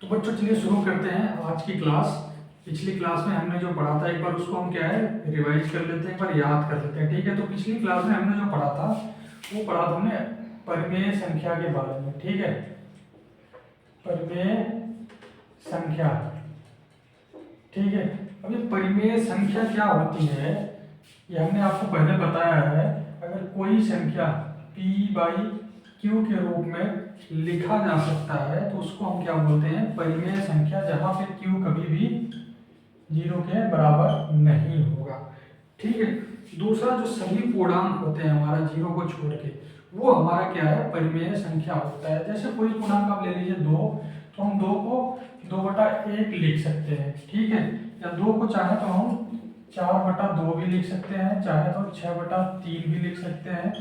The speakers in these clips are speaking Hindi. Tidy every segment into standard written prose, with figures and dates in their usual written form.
तो बच्चों चलिए शुरू करते हैं आज की क्लास। पिछली क्लास में हमने जो पढ़ा था एक बार उसको हम क्या है रिवाइज कर लेते हैं, एक बार याद कर लेते हैं। ठीक है, तो पिछली क्लास में हमने जो पढ़ा था वो पढ़ा था हमने परिमेय संख्या के बारे में। ठीक है, परिमेय संख्या। ठीक है, अब ये परिमेय संख्या क्या होती है ये हमने आपको पहले बताया है। अगर कोई संख्या p बाई क्यू के रूप में लिखा जा सकता है तो उसको हम क्या बोलते हैं, परिमेय संख्या, जहां पे q कभी भी 0 के बराबर नहीं होगा। ठीक है, दूसरा जो सभी पूर्णांक होते हैं हमारा 0 को छोड़ के, वो हमारा क्या है, परिमेय संख्या होता है। जैसे कोई पूर्णांक आप ले लीजिए 2, तो हम 2 को 2/1 लिख सकते हैं। ठीक है, या 2 को चाहे तो हम 4/2 भी लिख सकते हैं, चाहे तो 6/3 भी लिख सकते हैं।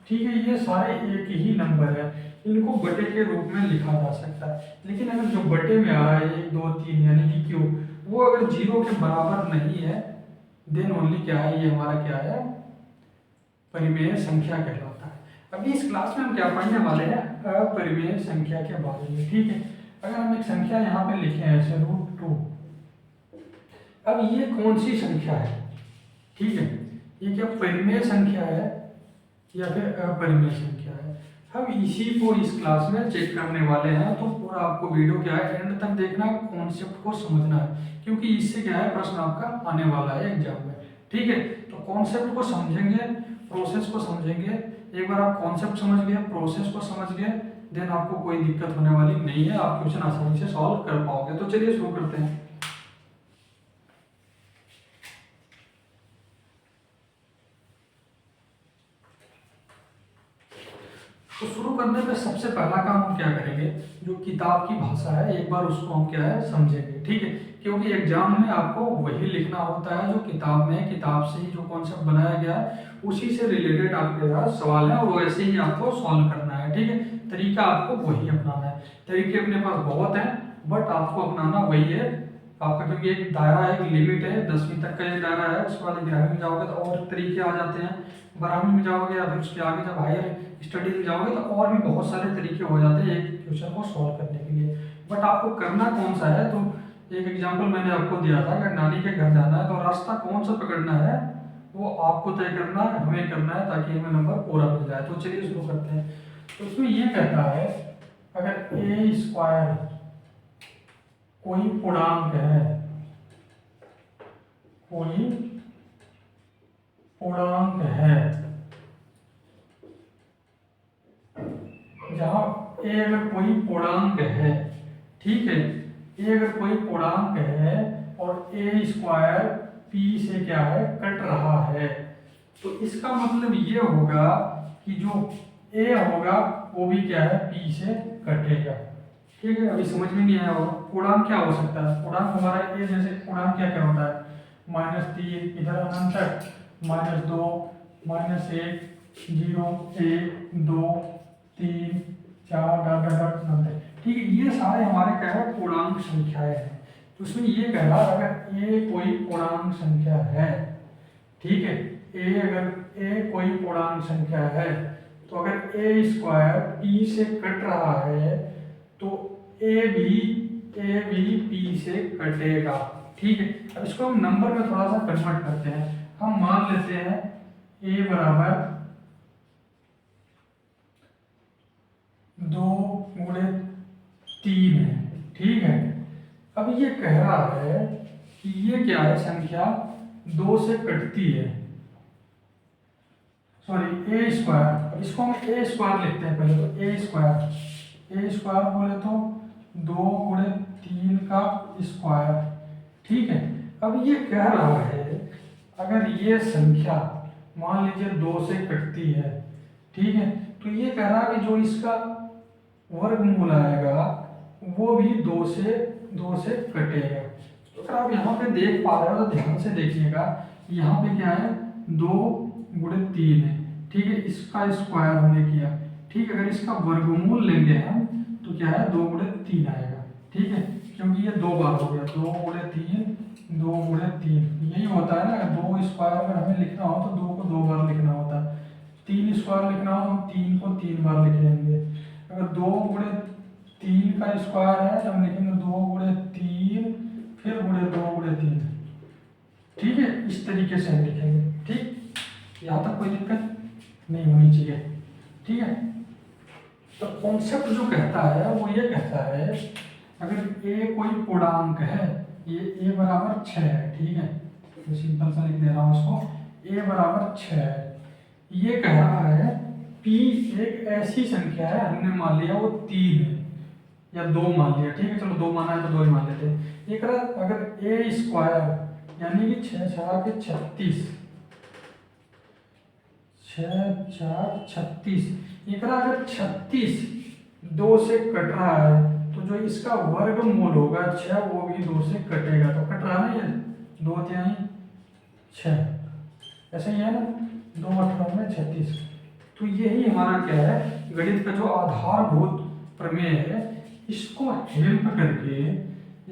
ठीक है, ये सारे एक ही नंबर है, इनको बटे के रूप में लिखा जा सकता है। लेकिन अगर जो बटे में आ रहा है 1 2 3 यानी कि क्यू, वो अगर 0 के बराबर नहीं है देन ओनली क्या है, ये हमारा क्या है, परिमेय संख्या कहलाता है। अभी इस क्लास में हम क्या पढ़ने वाले हैं, अपरिमेय संख्या के बारे में। ठीक है, अगर हम एक संख्या यहाँ पे लिखे हैं ऐसे √2, अब ये कौन सी संख्या है? ठीक है, ये क्या परिमेय संख्या है या फिर अपरिमेय संख्या है? हम इसी को इस क्लास में चेक करने वाले हैं। तो पूरा आपको वीडियो क्या है एंड तक देखना, कॉन्सेप्ट को समझना है, क्योंकि इससे क्या है प्रश्न आपका आने वाला है एग्जाम में। ठीक है, तो कॉन्सेप्ट को समझेंगे, प्रोसेस को समझेंगे। एक बार आप कॉन्सेप्ट समझ गए, प्रोसेस को समझ गए, देन आपको कोई दिक्कत होने वाली नहीं है, आप क्वेश्चन आसानी से सॉल्व कर पाओगे। तो चलिए शुरू करते हैं। तो शुरू करने पे सबसे पहला काम हम क्या करेंगे, जो किताब की भाषा है एक बार उसको हम क्या है समझेंगे। ठीक है, क्योंकि एग्जाम में आपको वही लिखना होता है जो किताब में, किताब से ही जो कॉन्सेप्ट बनाया गया है उसी से रिलेटेड आपके पास सवाल है और वैसे ही आपको सॉल्व करना है। ठीक है, तरीका आपको वही अपनाना है। तरीके अपने पास बहुत हैं बट आपको अपनाना वही है आपका, क्योंकि एक दायरा, एक लिमिट है, 10वीं तक का एक दायरा है। उसके बाद 11वीं में जाओगे तो और तरीके आ जाते हैं, 12वीं में जाओगे या फिर उसके आगे जब हायर स्टडी में जाओगे तो और भी बहुत सारे तरीके हो जाते हैं एक क्वेश्चन को सॉल्व करने के लिए। बट आपको करना कौन सा है, तो एक एग्जांपल मैंने आपको दिया था, अगर नानी के घर जाना है तो रास्ता कौन सा पकड़ना है वो आपको तय करना है, हमें करना है, ताकि हमें नंबर पूरा मिल जाए। तो चलिए शुरू करते हैं। तो इसमें ये कहता है अगर a² कोई पूर्णांक है, कोई पूर्णांक है जहां a अगर कोई पूर्णांक है, ठीक है, a अगर कोई पूर्णांक है और a² p से क्या है कट रहा है, तो इसका मतलब ये होगा कि जो a होगा वो भी क्या है p से कटेगा। ठीक है, अभी समझ में नहीं आया होगा पूर्णांक क्या हो सकता है। पूर्णांक हमारा a, जैसे पूर्णांक क्या क्या होता है, -3, इधर अनंत -2, -1, 0, 1, 2, 3, 4 अनंत। ठीक है, ये सारे हमारे क्या है पूर्णांक संख्याएं हैं। तो उसमें ये कह रहा है अगर a कोई पूर्णांक संख्या है, ठीक है, अगर a कोई पूर्णांक संख्या है तो अगर a² p से कट रहा है तो a भी p से कटेगा। ठीक है, अब इसको हम नंबर में थोड़ा सा कन्वर्ट करते हैं। हम मान लेते हैं a बराबर 2×3 है। ठीक है, अब ये कह रहा है कि ये क्या है, संख्या 2 से कटती है, सॉरी a²। अब इसको हम a² लिखते हैं पहले, तो a² बोले तो 2×3 का स्क्वायर। ठीक है, अब ये कह रहा है अगर ये संख्या मान लीजिए 2 से कटती है, ठीक है, तो ये कह रहा है कि जो इसका वर्गमूल आएगा वो भी 2 से कटेगा। तो अगर आप यहाँ पे देख पा रहे हो तो ध्यान से देखिएगा, यहाँ पे क्या है 2×3 है। ठीक है, इसका स्क्वायर हमने किया। ठीक है, अगर इसका वर्गमूल लेंगे हम तो क्या है 2×3 आएगा। ठीक है, क्योंकि ये 2 बार हो गया, 2×3 यही होता है ना। 2 स्क्वायर अगर हमें लिखना हो तो 2 को 2 बार लिखना होता है, 3 स्क्वायर लिखना हो तो हम 3 को 3 बार लिखेंगे। अगर 2×3 का स्क्वायर है तो हम लिखेंगे 2 इस तरीके से हम लिखेंगे। ठीक, यहाँ तक कोई दिक्कत नहीं होनी चाहिए। ठीक है, तो कॉन्सेप्ट जो कहता है वो ये कहता है अगर ए कोई पूर्णांक है, ये ए बराबर 6 है। ठीक है, तो सिंपल सा लिख दे रहा हूँ इसको, ए बराबर 6 है। ये कह रहा है पी एक ऐसी संख्या है, हमने मान लिया वो 3 है या 2 मान लिया। ठीक है, चलो 2 माना है तो 2 ही मान लेते हैं। एक अगर ए स्क्वायर यानी कि 6 4 36, 6 4 36, एक अगर 36 2 से कट रहा है तो जो इसका वर्गमूल होगा 6 वो भी 2 से कटेगा, तो कट रहा है ये 2 तिहाई 6, ऐसा ही है ना, 2 8 में 36। तो यही हमारा क्या है, गणित का जो आधारभूत प्रमेय है, इसको हेल्प करके,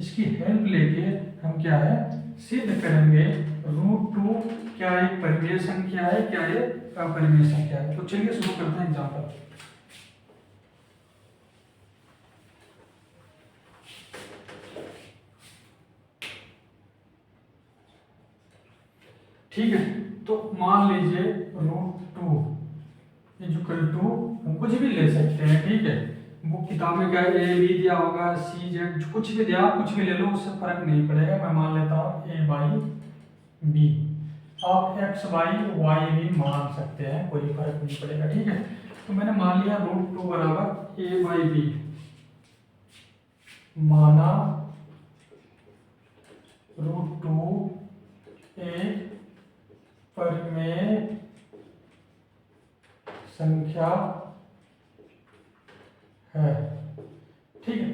इसकी हेल्प लेके हम क्या है सिद्ध करेंगे √2 क्या एक परिमेय संख्या है, क्या ये अपरिमेय संख्या है। तो चलिए शुरू करते हैं एग्जाम्पल। ठीक है, तो मान लीजिए √2 इक्वल टू, हम कुछ भी ले सकते हैं। ठीक है, वो किताब में क्या ए बी दिया होगा, सी जेड कुछ भी दिया, कुछ भी ले लो, उससे फर्क नहीं पड़ेगा। मैं मान लेता हूँ ए बाई बी, आप एक्स बाई वाई भी मान सकते हैं, कोई फर्क नहीं पड़ेगा। ठीक है, तो मैंने मान लिया √2 बराबर ए बाई बी, माना √2 एक परिमेय संख्या है। ठीक है,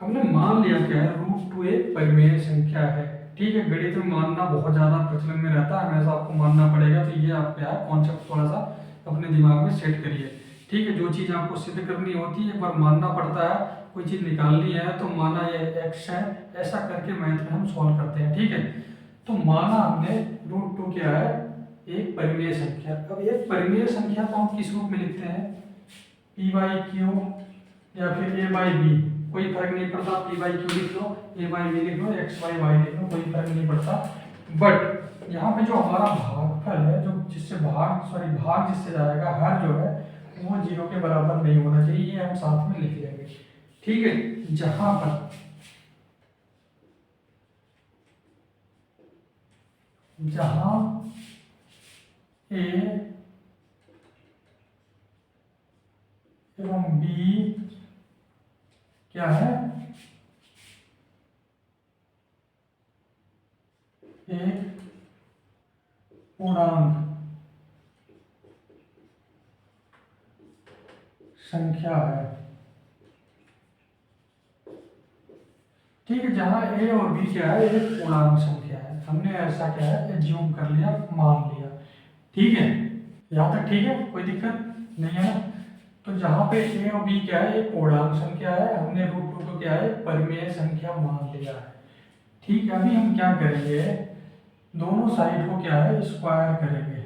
हमने मान लिया क्या है √2 एक परिमेय संख्या है। ठीक है, गणित में मानना बहुत ज्यादा प्रचलन में रहता है, हमेशा आपको मानना पड़ेगा। तो ये आप क्या है कॉन्सेप्ट थोड़ा सा अपने दिमाग में सेट करिए। ठीक है, जो चीज आपको सिद्ध करनी होती है एक बार मानना पड़ता है, कोई चीज निकालनी है तो माना ये एक्स है, ऐसा करके मैथ में हम सॉल्व करते हैं। ठीक है, तो माना हमने √2 क्या है एक परिमेय संख्या। अब एक परिमेय संख्या को हम किस रूप में लिखते हैं, p बाई क्यू या फिर a बाई बी, कोई फर्क नहीं पड़ता, p बाई क्यू लिख लो, a बाई बी लिख लो, x बाई वाई लिख लो, कोई फर्क नहीं पड़ता। बट यहाँ पे जो हमारा भागफल है, जो जिससे भाग जिससे जाएगा, हर जो है वो 0 के बराबर नहीं होना चाहिए, ये हम साथ में लिख लेंगे। ठीक है, जहां पर ए एवं बी क्या है एक पूर्णांक संख्या है। ठीक है, जहां ए और बी क्या है एक पूर्णांक संख्या है, हमने ऐसा क्या है एज्यूम कर लिया, मान लिया। ठीक है, यहाँ तक ठीक है, कोई दिक्कत नहीं है ना। तो जहां पे ए और बी क्या है एक पूर्णांक संख्या है, हमने √2 को क्या है परिमेय संख्या मान लिया है। ठीक है, अभी हम क्या करेंगे, दोनों साइड को क्या है स्क्वायर करेंगे,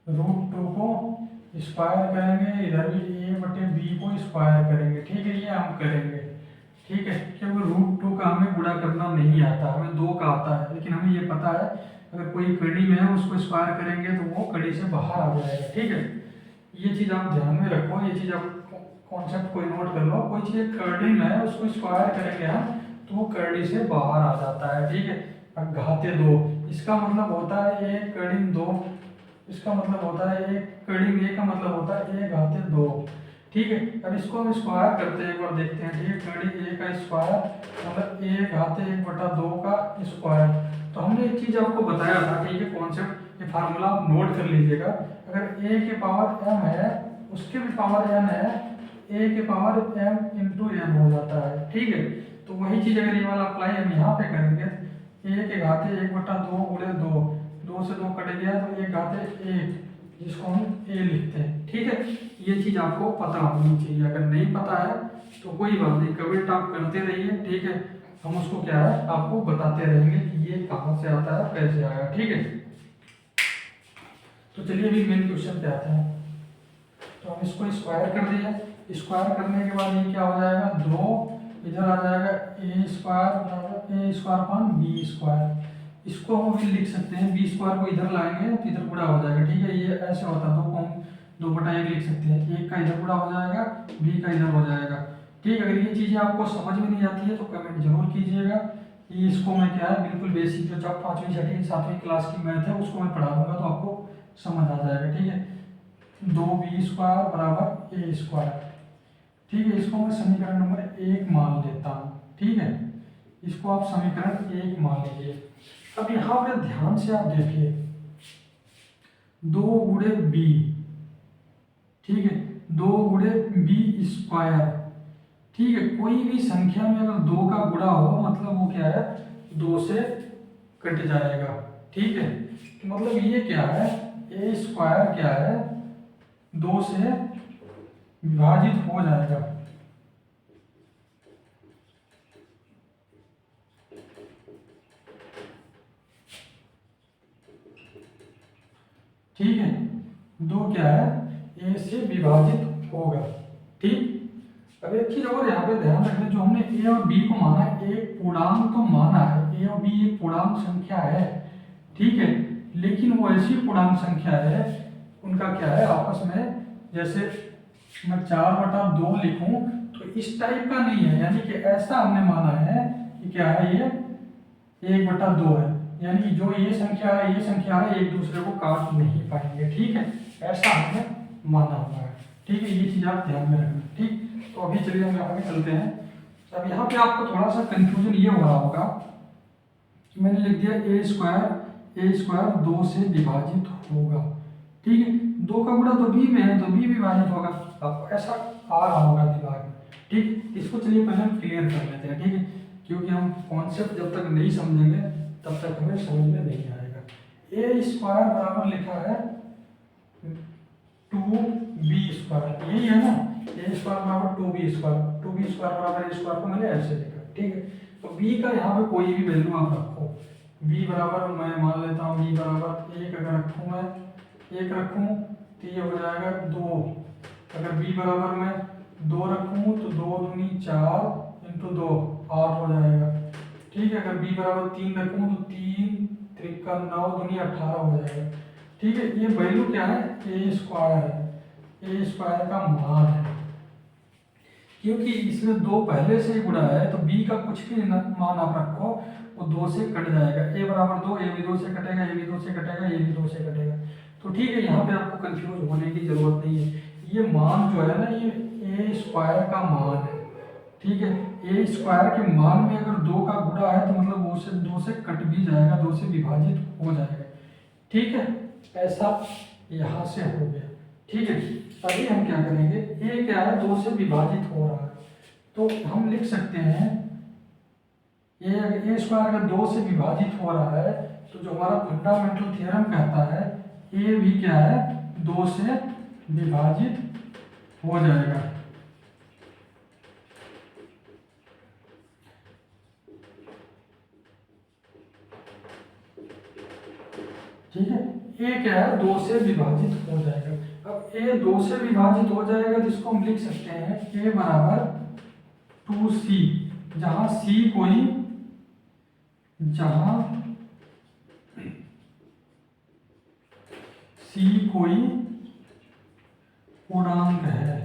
√2 को स्क्वायर करेंगे, इधर भी ए बटे बी को स्क्वायर करेंगे। ठीक है, ये हम करेंगे। ठीक है, क्योंकि √2 का हमें गुणा करना नहीं आता, हमें 2 का आता है, लेकिन हमें ये पता है अगर कोई कड़ी में है उसको स्क्वायर करेंगे तो वो कड़ी से बाहर आ जाएगा। ठीक है, ये चीज़ आप ध्यान में रखो, ये चीज़ आप कॉन्सेप्ट कोई नोट कर लो। कोई चीज़ कर्डी में है उसको स्क्वायर करेंगे हम तो वो कर्डी से बाहर आ जाता है। ठीक है, अब घाते 2 इसका मतलब होता है 1 कड़ी 2, इसका मतलब होता है 1 कड़ी में, का मतलब होता है 1 घाते 2। ठीक है, अब इसको हम स्क्वायर करते हैं, एक बार देखते हैं। ठीक है, कड़ी 1 का स्क्वायर मतलब 1 घाते 1/2 का स्क्वायर। तो हमने एक चीज़ आपको बताया था, ठीक है कॉन्सेप्ट, ये फार्मूला आप नोट कर लीजिएगा। अगर a के पावर m है उसके भी पावर n है, a के पावर m इंटू n हो जाता है। ठीक है, तो वही चीज़ अगर ये वाला अप्लाई हम यहाँ पे करेंगे, a के घाते 1/2 गुणे 2, 2 से 2 कट गया तो 1 घाते 1, जिसको हम a लिखते हैं। ठीक है, ये चीज़ आपको पता होनी चाहिए, अगर नहीं पता है तो कोई बात नहीं, कमेंट आप करते रहिए। ठीक है, हम उसको क्या है आपको बताते रहेंगे कि ये कहाँ से आता है कैसे आया। ठीक है, तो चलिए अभी मेन क्वेश्चन पे आते हैं। तो हम इसको स्क्वायर कर दिया, स्क्वायर करने के बाद ये क्या हो जाएगा 2, इधर आ जाएगा a² बराबर a² अपॉन b²। इसको हम भी लिख सकते हैं, बी स्क्वायर को इधर लाएंगे तो इधर गुणा हो जाएगा, ठीक है। ये ऐसे होता है, दो को हम 2/1 लिख सकते हैं, एक का इधर गुणा हो जाएगा, बी का इधर हो जाएगा, ठीक। अगर ये चीज़ें आपको समझ में नहीं आती है तो कमेंट जरूर कीजिएगा। ये इसको मैं क्या है बिल्कुल बेसिक जो जब 5वीं 6वीं 7वीं क्लास की मैथ है उसको मैं पढ़ा दूंगा तो आपको समझ आ जाएगा, ठीक है। 2b² बराबर a स्क्वायर, ठीक है। इसको मैं समीकरण नंबर 1 मान लेता हूँ, ठीक है। इसको आप समीकरण 1 मान लीजिए। अब यहाँ पे ध्यान से आप देखिए, 2 गुणे b, ठीक है, 2 गुणे b स्क्वायर, ठीक है। कोई भी संख्या में अगर 2 का गुणा हो मतलब वो क्या है 2 से कट जाएगा, ठीक है। तो मतलब ये क्या है, a स्क्वायर क्या है 2 से विभाजित हो जाएगा, ठीक है। 2 क्या है a से विभाजित होगा, ठीक। अब एक चीज और यहाँ पे ध्यान रखना, जो हमने a और b को माना है, एक पूर्णांक तो माना है, a और b एक पूर्णांक संख्या है, ठीक है। लेकिन वो ऐसी पूर्णांक संख्या है, उनका क्या है आपस में, जैसे मैं 4/2 लिखूं तो इस टाइप का नहीं है, यानी कि ऐसा हमने माना है कि क्या है ये 1/2 है, यानी कि जो ये संख्या है ये संख्या है एक दूसरे को काट नहीं पाएंगे, ठीक है। ऐसा हमने माना हुआ है, ठीक है। ये चीज आप ध्यान में रखना, ठीक। तो अभी चलिए हम आगे चलते हैं। अब यहाँ पे आपको थोड़ा सा कंफ्यूजन ये हो रहा होगा कि मैंने लिख दिया a स्क्वायर 2 से विभाजित होगा, ठीक है। 2 का गुणा तो b में है तो b विभाजित होगा, आपको ऐसा आ रहा होगा दिमाग में, ठीक। इसको चलिए पहले हम क्लियर कर लेते हैं, ठीक है, क्योंकि हम कॉन्सेप्ट जब तक नहीं समझेंगे तब तक हमें समझ में नहीं आएगा। a स्क्वायर बराबर लिखा है 2b स्क्वायर, यही है ना, a स्क्वायर बराबर 2b स्क्वायर, 2b स्क्वायर बराबर a स्क्वायर को मैंने ऐसे लिखा, ठीक है। तो b का यहाँ पे कोई भी वैल्यू आप रखो, b बराबर मैं मान लेता हूँ b बराबर 1 अगर रखूँ, मैं 1 रखूँ तो ये हो जाएगा 2, अगर b बराबर मैं 2 रखूँ तो 2 दूनी 4 इंटू 2 8 हो जाएगा, ठीक है। अगर b बराबर 3 रखूँ तो 3 त्रिका 9 दूनी 18 हो जाएगा, ठीक है। ये वैल्यू क्या है a स्क्वायर है, a स्क्वायर का मान है, क्योंकि इसमें 2 पहले से ही गुणा है तो b का कुछ भी मान आप रखो वो 2 से कट जाएगा, a बराबर 2, a भी 2 से कटेगा, a भी 2 से कटेगा, a भी 2 से कटेगा, तो ठीक है। यहाँ पे आपको कंफ्यूज होने की जरूरत नहीं है, ये मान जो है ना ये a स्क्वायर का मान है, ठीक है। a स्क्वायर के मान में अगर 2 का गुणा है तो मतलब वो से 2 से कट भी जाएगा, 2 से विभाजित हो जाएगा, ठीक है। ऐसा यहाँ से हो गया, ठीक है। अभी हम क्या करेंगे, a क्या है 2 से विभाजित हो रहा है तो हम लिख सकते हैं a स्क्वायर अगर 2 से विभाजित हो रहा है तो जो हमारा फंडामेंटल थ्योरम कहता है a भी क्या है 2 से विभाजित हो जाएगा, ठीक है। a क्या है 2 से विभाजित हो जाएगा। अब a 2 से विभाजित हो जाएगा तो इसको हम लिख सकते हैं a बराबर 2c, जहां c कोई पूर्णांक है,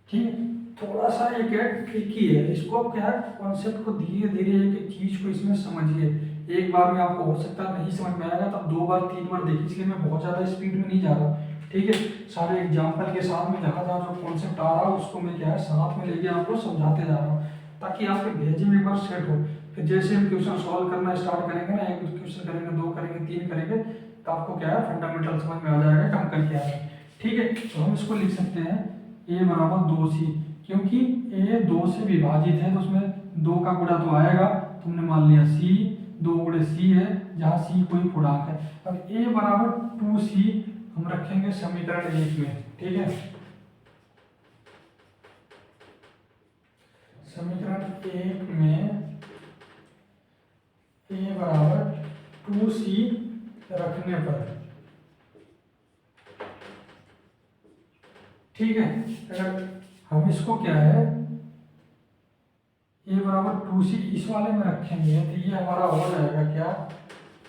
ठीक है। थोड़ा सा ये क्या ट्रिकी है, इसको आप क्या कॉन्सेप्ट को धीरे धीरे एक चीज को इसमें समझिए, एक बार में आपको हो सकता है नहीं समझ में आएगा तब 2 बार 3 बार देखिए, इसलिए मैं बहुत ज़्यादा स्पीड में नहीं जा रहा, ठीक है। सारे एग्जाम्पल के साथ में जहाँ जहाँ जो कॉन्सेप्ट आ रहा है उसको मैं क्या है साथ में लेके आपको समझाते जा रहा हूँ ताकि आपके भेजे में एक बार सेट हो। फिर जैसे हम क्वेश्चन सॉल्व करना स्टार्ट करेंगे ना, 1 क्वेश्चन करेंगे, 2 करेंगे, 3 करेंगे, तो आपको क्या है फंडामेंटल समझ में आ जाएगा कम करके आएगा, ठीक है। तो हम इसको लिख सकते हैं a बराबर 2c, क्योंकि a 2 से विभाजित है तो उसमें 2 का गुणा तो आएगा, तुमने मान लिया c, 2 गुणे c है जहाँ c कोई पूर्णांक है। अब a बराबर 2c हम रखेंगे समीकरण 1 में, ठीक है। समीकरण 1 में a बराबर 2c रखने पर, ठीक है। अगर हम इसको क्या है ए बराबर 2c इस वाले में रखेंगे तो ये हमारा हो जाएगा क्या,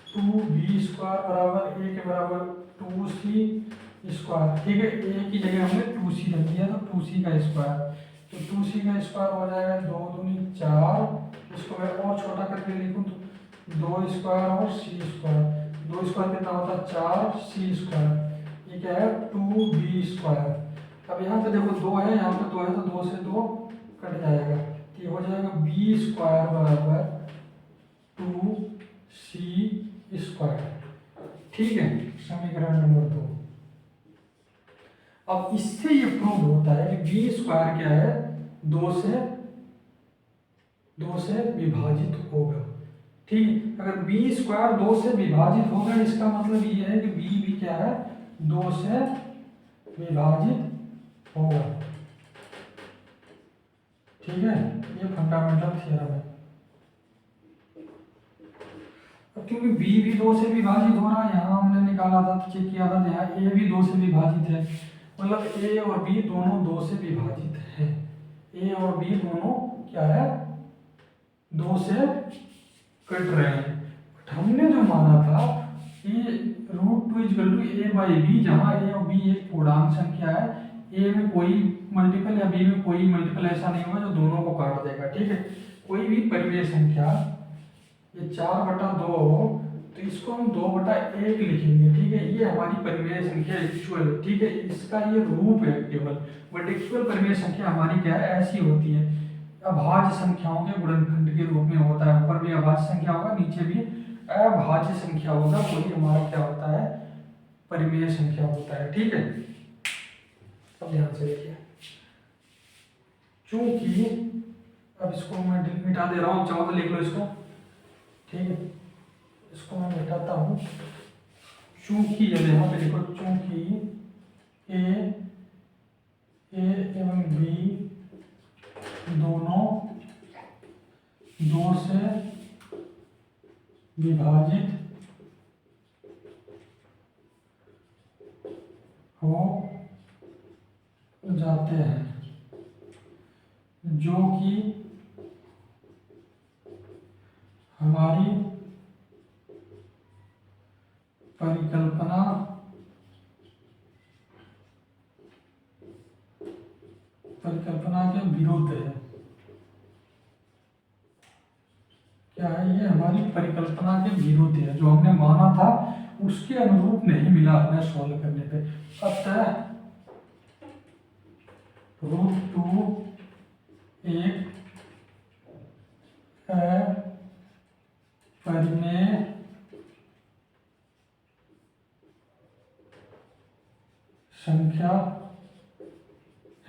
2b² बराबर ए के बराबर 2c स्क्वायर। ठीक है, ए की जगह हमने 2c रख दिया तो 2c का स्क्वायर, तो 2c का स्क्वायर हो जाएगा 2 दूनी 4, इसको मैं और छोटा करके लिखूँ तो 2 स्क्वायर और c स्क्वायर, 2 स्क्वायर कितना होता है 4c स्क्वायर, ये क्या है 2b²। अब यहाँ पे देखो 2 है, यहाँ पे 2 है तो 2 से 2 कट जाएगा, तो ये हो जाएगा b² बराबर 2c²। ठीक है, समीकरण नंबर 2। अब इससे ये प्रूव होता है कि b² क्या है, 2 से विभाजित होगा। ठीक, अगर b² 2 से विभाजित होगा इसका मतलब ये है कि b भी क्या है 2 से विभाजित होगा। ठीक है, ये फंडामेंटल थ्योरम है। अब क्योंकि b भी 2 से विभाजित हो रहा है, यहाँ हमने निकाला था चेक किया था, यहाँ a भी 2 से विभाजित है, मतलब a और b दोनों 2 से विभाजित है। a और b दोनों क्या है 2 से कट रहे हैं। बट हमने जो माना था कि √2 a/b, जहाँ a और b एक पूर्णांक संख्या है, a में कोई मल्टीपल या b में कोई मल्टीपल ऐसा नहीं होगा जो दोनों को काट देगा। ठीक है, कोई भी परिमेय संख्या ये 4/2 हो तो इसको हम 2/1 लिखेंगे। ठीक है, ये हमारी परिमेय संख्या एक्चुअल है। ठीक है, इसका ये रूप है केवल, बट एक्चुअल परिमेय संख्या हमारी क्या है ऐसी होती है, अभाज्य संख्याओं के गुणनखंड के रूप में होता है। ऊपर भी अभाज्य संख्या होगा, नीचे भी अभाज्य संख्या होगा, वही हमारा क्या होता है परिमेय संख्या होता है। ठीक है, अब ध्यान से देखिए, चूंकि अब इसको मैं मिटा दे रहा हूँ, चाहो तो लिख लो इसको। ठीक है, इसको मैं मिटाता हूँ। चूंकि यहाँ पे देखो, चूंकि ए एवं बी दोनों 2 से विभाजित हो जाते हैं, जो कि हमारी परिकल्पना के विरुद्ध है। क्या है ये, हमारी परिकल्पना के विरुद्ध है, जो हमने माना था उसके अनुरूप नहीं मिला हमें सॉल्व करने पे। अतः √2 एक परिमेय संख्या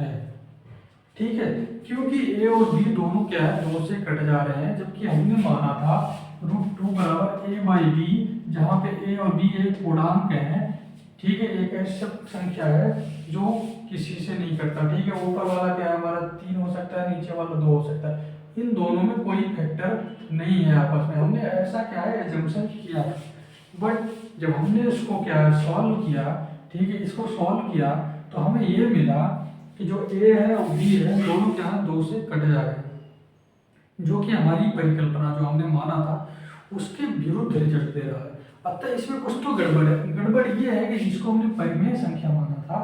है। ठीक है, क्योंकि a और b दोनों क्या है 2 से कट जा रहे हैं, जबकि हमने माना था √2 बराबर a/b, जहाँ पे a और b एक पूर्णांक है। ठीक है, एक ऐसी संख्या है जो किसी से नहीं कटता। ठीक है, ऊपर वाला क्या है हमारा 3 हो सकता है, नीचे वाला 2 हो सकता है, इन दोनों में कोई फैक्टर नहीं है आपस में। हमने ऐसा क्या है एजम्पशन किया, बट जब हमने इसको क्या है सॉल्व किया, ठीक है, इसको सॉल्व किया तो हमें ये मिला कि जो a है और b है दोनों क्या है 2 से कट जा रहे हैं, जो कि हमारी परिकल्पना जो हमने माना था उसके विरुद्ध रिजल्ट दे रहा है। अतः इसमें कुछ तो गड़बड़ है। गड़बड़ ये है कि जिसको हमने परिमेय संख्या माना था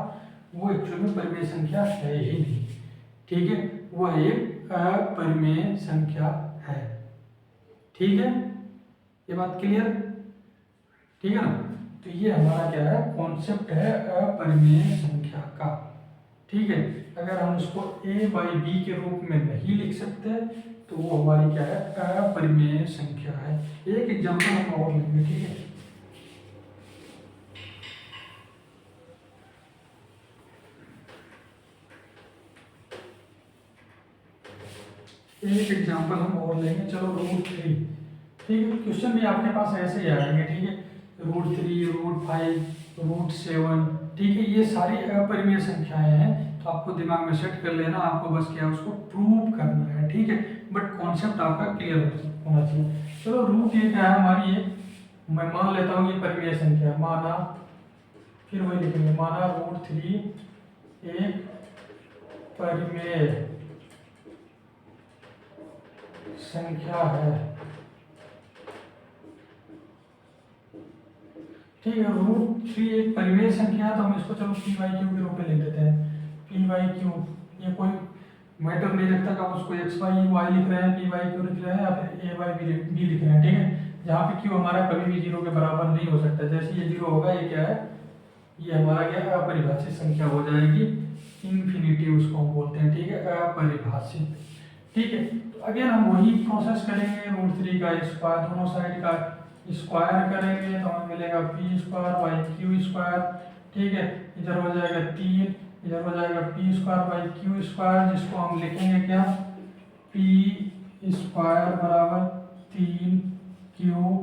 वो एक्चुअली में परिमेय संख्या है ही नहीं। ठीक है, वह एक अपरिमेय संख्या है। ठीक है, ये बात क्लियर? ठीक है ना, तो ये हमारा क्या है कॉन्सेप्ट है अपरिमेय संख्या का। ठीक है, अगर हम उसको a/b के रूप में नहीं लिख सकते तो वो हमारी क्या है अपरिमेय संख्या है। एक एग्जांपल हम और लेंगे। ठीक है, एक एग्जांपल हम और लेंगे। चलो √3। ठीक है, क्वेश्चन भी आपके पास ऐसे ही आएंगे। ठीक है, √3, √5, √7। ठीक है, ये सारी अपरिमेय संख्याएं हैं, तो आपको दिमाग में सेट कर लेना, आपको बस क्या उसको प्रूव करना है। ठीक है, बट कॉन्सेप्ट आपका क्लियर होना चाहिए। चलो √1 है हमारी, ये मैं मान लेता हूँ ये परिमेय संख्या माना, फिर वही लिखेंगे माना √3 एक परिमेय संख्या है, ठीक है। √3 एक परिमेय संख्या है, तो हम इसको चलो पी वाई क्यू के रूप में लिख देते हैं। पी वाई क्यू, ये कोई मैटर नहीं रखता कि आप उसको एक्स वाई वाई लिख रहे हैं, पी वाई क्यू लिख रहे हैं, या फिर ए वाई बी लिख रहे हैं, ठीक है। जहाँ पे क्यू हमारा कभी भी 0 के बराबर नहीं हो सकता। जैसे ये 0 होगा, ये क्या है, ये हमारा क्या है, अपरिभाषित संख्या हो जाएगी, इन्फिनिटी उसको हम बोलते हैं, ठीक है, अपरिभाषित, ठीक है। तो अगेन हम वही प्रोसेस करेंगे, √3 का स्क्वायर, दोनों साइड का स्क्वायर करेंगे तो हमें मिलेगा P square by Q square, ठीक है। इधर हो जाएगा 3, इधर हो जाएगा P square by Q square, जिसको हम लिखेंगे क्या, पी स्क्वायर बराबर 3 क्यू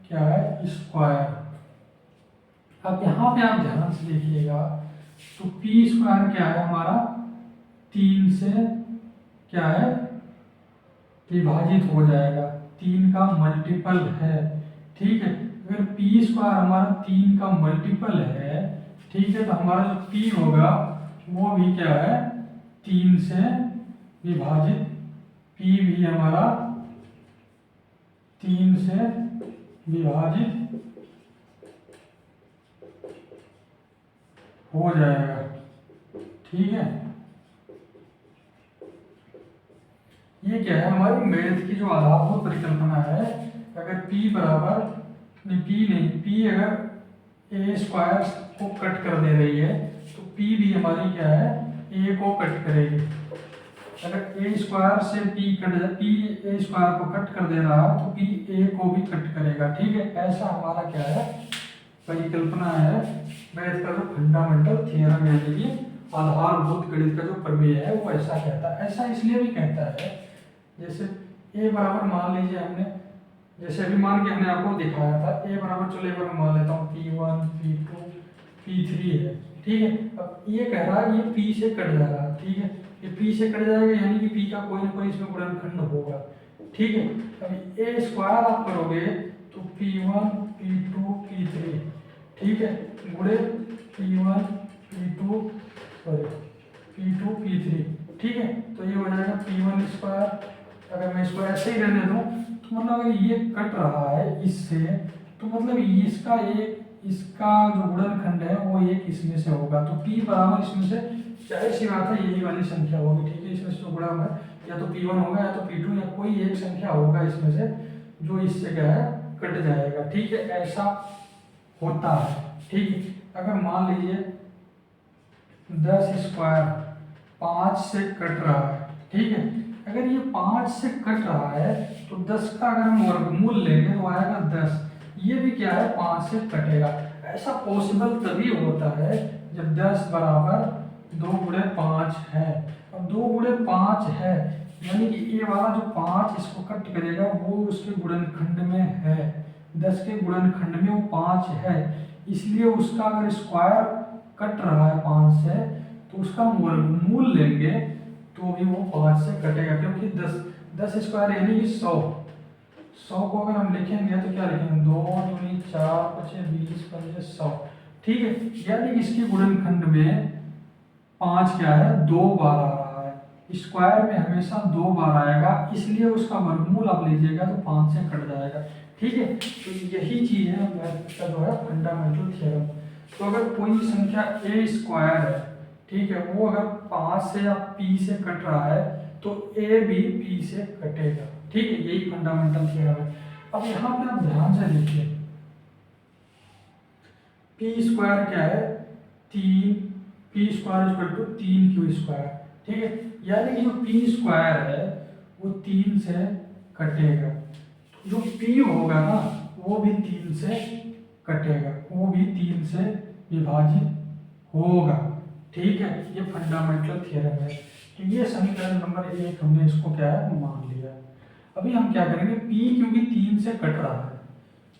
क्या है स्क्वायर। अब यहाँ पे आप ध्यान से देखिएगा, तो पी स्क्वायर क्या है हमारा, 3 से क्या है विभाजित हो जाएगा, 3 का मल्टीपल है, ठीक है। अगर पी स्क्वायर हमारा 3 का मल्टीपल है, ठीक है, तो हमारा जो पी होगा वो भी क्या है 3 से विभाजित, पी भी हमारा 3 से विभाजित हो जाएगा, ठीक है। ये क्या है, हमारी मैथ की जो आधारभूत परिकल्पना है, अगर p बराबर p अगर ए स्क्वायर को कट कर दे रही है, तो p भी हमारी क्या है a को कट करेगी। अगर ए स्क्वायर से p ए स्क्वायर को कट कर दे रहा है, तो p a को भी कट करेगा, ठीक है। ऐसा हमारा क्या है परिकल्पना है, मैथ का जो फंडामेंटल थियरम है, ये आधारभूत गणित का जो प्रमेय है वो ऐसा कहता है। ऐसा इसलिए भी कहता है, जैसे a बराबर मान लीजिए हमने, जैसे अभी मान के हमने आपको दिखाया था, a बराबर, चलो एक बार मान लेता हूँ p1 p2 p3 है, ठीक है। अब ये कह रहा है ये p से कट जा रहा है, ठीक है, ये p से कट जाएगा, यानी कि p का कोई ना कोई इसमें गुणनखंड होगा, ठीक है। अब a स्क्वायर आप करोगे तो p1 p2 p3, ठीक है, गुणे p1 p2 p3, ठीक है। तो ये हो जाएगा p1 स्क्वायर। अगर मैं इसको ऐसे ही रहने दूं, तो मतलब अगर ये कट रहा है इससे, तो मतलब इसका जो गुणनखंड है वो एक इसमें से होगा, तो p बराबर इसमें से जाहिर सी बात है यही वाली संख्या होगी, ठीक है। इसमें से जो गुणा है या तो p1 होगा या तो p2, या कोई एक संख्या होगा इसमें से जो इससे क्या है कट जाएगा, ठीक है। ऐसा होता है, ठीक है। अगर मान लीजिए 10 स्क्वायर 5 से कट रहा है, ठीक है, अगर ये 5 से कट रहा है तो 10 का अगर हम वर्गमूल लेंगे तो आएगा 10, ये भी क्या है 5 से कटेगा। ऐसा पॉसिबल तभी होता है जब 10 बराबर 2 गुणे 5 है। अब 2 गुणे 5 है, यानी कि ये वाला जो 5 इसको कट करेगा वो उसके गुणनखंड में है, 10 के गुणनखंड में वो 5 है, इसलिए उसका अगर स्क्वायर कट रहा है 5 से, तो उसका वर्गमूल लेंगे तो भी वो 5 से कटेगा, क्योंकि 10 स्क्वायर यानी कि 100 को अगर हम लिखेंगे तो क्या लिखेंगे 2 दूनी 4 5 20 5 100, ठीक है। यानी कि इसके गुणनखंड में 5 क्या है 2 बार आ रहा है, स्क्वायर में हमेशा 2 बार आएगा, इसलिए उसका वर्गमूल आप लीजिएगा तो 5 से कट जाएगा, ठीक है। तो यही चीज है मैथ का जो है फंडामेंटल थ्योरम। तो अगर कोई संख्या ए स्क्वायर है, ठीक है, वो अगर 5 से या p से कट रहा है तो a भी p से कटेगा, ठीक है, यही फंडामेंटल थ्योरम है। अब यहाँ पे आप ध्यान से देखिए, p स्क्वायर क्या है 3, p square equal to 3q square, ठीक है, यानी कि जो p स्क्वायर है वो 3 से कटेगा, जो p होगा ना वो भी 3 से कटेगा, वो भी 3 से विभाजित होगा, ठीक है। ये फंडामेंटल थ्योरम है। तो ये समीकरण नंबर 1 हमने इसको क्या है मान लिया। अभी हम क्या करेंगे, p क्योंकि 3 से कट रहा है,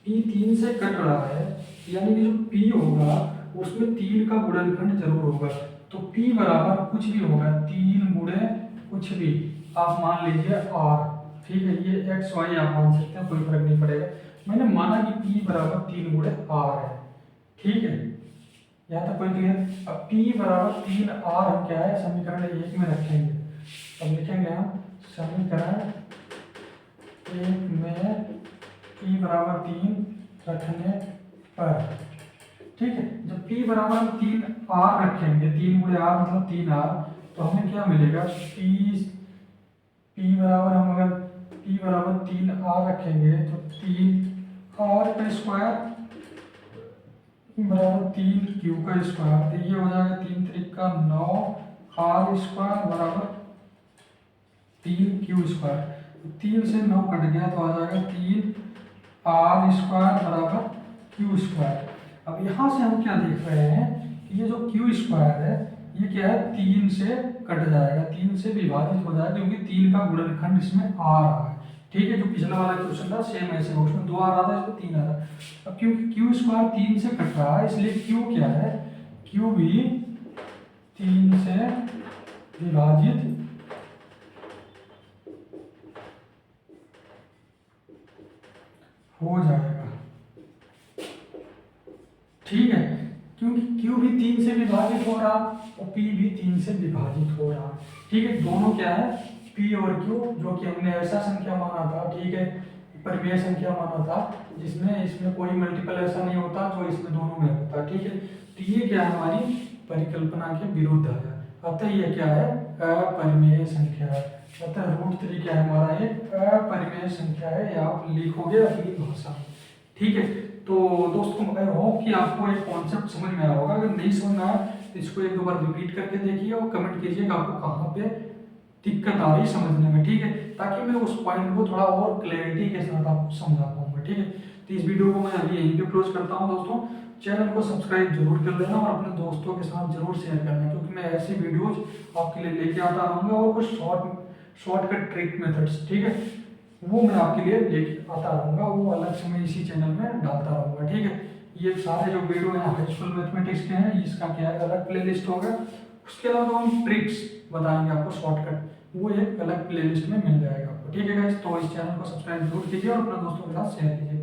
p 3 से कट रहा है, यानी कि जो p होगा उसमें 3 का गुणनखंड जरूर होगा, तो p बराबर कुछ भी होगा 3 गुणे कुछ भी, आप मान लीजिए r, ठीक है, ये x y आप मान सकते हैं, कोई फर्क नहीं पड़ेगा। मैंने माना कि p बराबर 3 गुणे r है, ठीक है, यहाँ तक कोई क्लियर। अब p बराबर 3r हम क्या है समीकरण 1 में रखेंगे, अब लिखेंगे हम समीकरण 1 में p बराबर 3 रखने पर, ठीक है। जब p बराबर हम 3 r रखेंगे, 3 गुणे r मतलब 3 r, तो हमें क्या मिलेगा, p बराबर हम अगर p बराबर 3 r रखेंगे तो 3 r का स्क्वायर बराबर 3 q का स्क्वायर, तो ये हो जाएगा 3 त्रिका 9 r स्क्वायर बराबर 3 q स्क्वायर। 3 से 9 कट गया तो आ जाएगा 3 r स्क्वायर बराबर q स्क्वायर। अब यहाँ से हम क्या देख रहे हैं कि ये जो q स्क्वायर है ये क्या है, 3 से कट जाएगा, 3 से विभाजित हो जाएगा, क्योंकि 3 का गुणनखंड इसमें आ रहा है, ठीक है। जो पिछला वाला क्वेश्चन था सेम ऐसे हो, उसमें 2 आ रहा था, इसमें 3 आ रहा है। अब क्योंकि q स्क्वायर 3 से कट रहा है, इसलिए q क्या है, q भी 3 से विभाजित हो जाएगा, ठीक है। क्योंकि q भी 3 से विभाजित हो रहा और p भी 3 से विभाजित हो रहा, ठीक है। दोनों क्या है, p और q, जो कि हमने ऐसा संख्या माना था, ठीक है, परिमेय संख्या माना था जिसमें इसमें कोई मल्टीपल ऐसा नहीं होता जो इसमें दोनों में होता, ठीक है। तो ये क्या है, हमारी परिकल्पना के विरुद्ध है, अतः ये क्या है, अपरिमेय संख्या है। अतः √3 क्या है, हमारा एक अपरिमेय संख्या है, ये आप लिखोगे अपनी भाषा में, ठीक है। तो दोस्तों आई होप कि आपको एक कॉन्सेप्ट समझ में आया होगा। अगर नहीं समझ में आया तो इसको एक दो बार रिपीट करके देखिए और कमेंट कीजिएगा आपको कहाँ पे दिक्कत आ रही समझने में, ठीक है, ताकि मैं उस पॉइंट को थोड़ा और क्लैरिटी के साथ आपको समझा पाऊंगा, ठीक है। तो इस वीडियो को मैं अभी यहीं पे क्लोज करता हूँ दोस्तों। चैनल को सब्सक्राइब जरूर कर लेना और अपने दोस्तों के साथ जरूर शेयर करना, क्योंकि मैं ऐसी वीडियोज आपके लिए लेके आता रहूँगा और कुछ शॉर्टकट ट्रिक मेथड्स, ठीक है, वो मैं आपके लिए लेके आता रहूँगा, वो अलग से मैं इसी चैनल में डालता रहूँगा, ठीक है। ये सारे जो वीडियो हैं हाई स्कूल मैथमेटिक्स के हैं, इसका क्या है, अलग प्लेलिस्ट होगा। उसके अलावा हम ट्रिक्स बताएंगे आपको शॉर्टकट, वो एक अलग प्लेलिस्ट में मिल जाएगा आपको, ठीक है गाइस। तो इस चैनल को सब्सक्राइब जरूर कीजिए और अपने दोस्तों के साथ शेयर कीजिए।